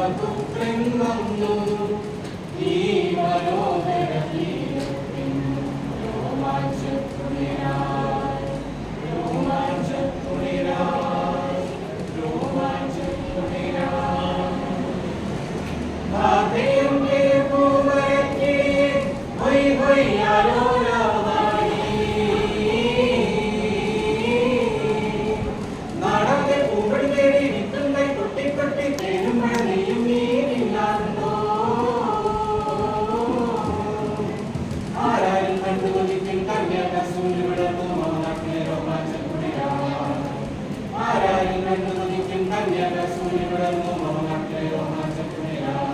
ദൈവപുത്രൻ വന്നു ഈ മനോഹര തീരത്തിൻ രോമാഞ്ചത്തുണിരായി രോമാഞ്ചത്തുണിരായി രോമാഞ്ചത്തുണിരായി ഭാഗ്യം പൂമരയ്ക്ക് ഹൊയ് ഹൊയ് ആലോലമായി നാടകത്തെ പൂമ്പടി തേടി വിത്തുണ്ടായി കൊട്ടിക്കൊട്ടി തേനുമഴ നെയ്യും നീരില്ലാണ്ടോ ആരാരും കണ്ടുകൊതിക്കും കന്യാകസൂര്യ വിടർന്നു നാട്ടിലെ രോമാഞ്ചത്തുണിരായി ആരാരും കണ്ടുകൊതിക്കും കന്യാകസൂര്യ വിടർന്നു നാട്ടിലെ രോമാഞ്ചത്തുണിരായി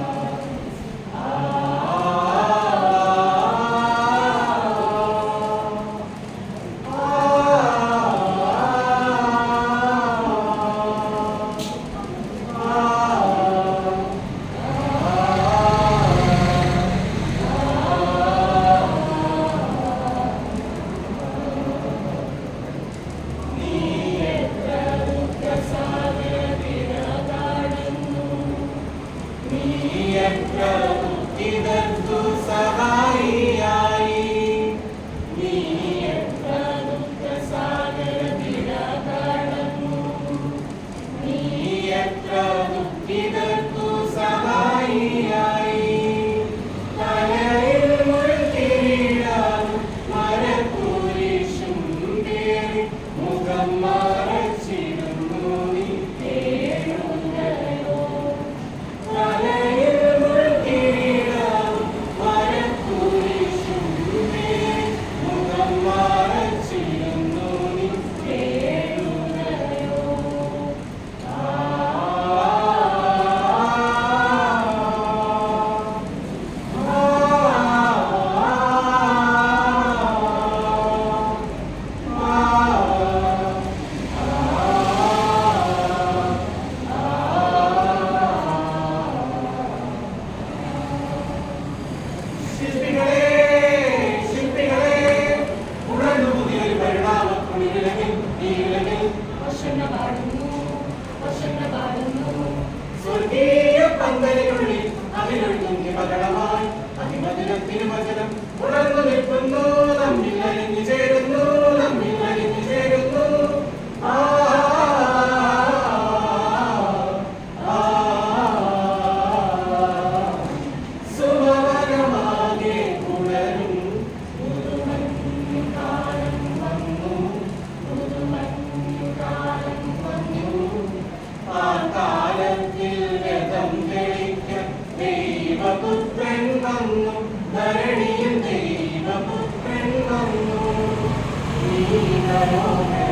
ഇതർത്തു സഹായിയായി നീ എത്ര ദുഃഖസാഗരത്തില കടന്നു നീ എത്ര ദുഃഖിതർത്തു സഹായിയായി തലയിൽ മുൾക്കിരീടാനും മരക്കുരിശും കേറി മുഖം മറച്ചിടുന്നു നീ തേടുകയോ തലയിൽ മുൾക്കിരീടാനും മരക്കുരിശും കേറി മുഖം മറച്ചിടുന്നു നീ തേടുകയോ ശില്പികളെ ഉണർന്നു പുതിയൊരു പരിണാമക്കുളിരിലകിൽ ഈ ഇലകിൽ സ്വർഗീയ പന്തലിനുള്ളിൽ അതിലൊഴുകും നിമകളമായി അതിമതിരത്തിന് വചനം ഉണർന്നു നിൽക്കുന്നു നമ്മിൽ അലിഞ്ഞു ചേരുന്നു നമ്മിൽ അലിഞ്ഞു ചേരുന്നു സുമവനമാകെ ഉണരും പുതുമഞ്ഞുകാലം വന്നു പുതുമഞ്ഞുകാലം വന്നു ആ കാലത്തിൽ രഥം തെളിക്കാൻ ദൈവപുത്രൻ വന്നു ധരണിയിൽ ദൈവപുത്രൻ വന്നു ഈ മനോഹര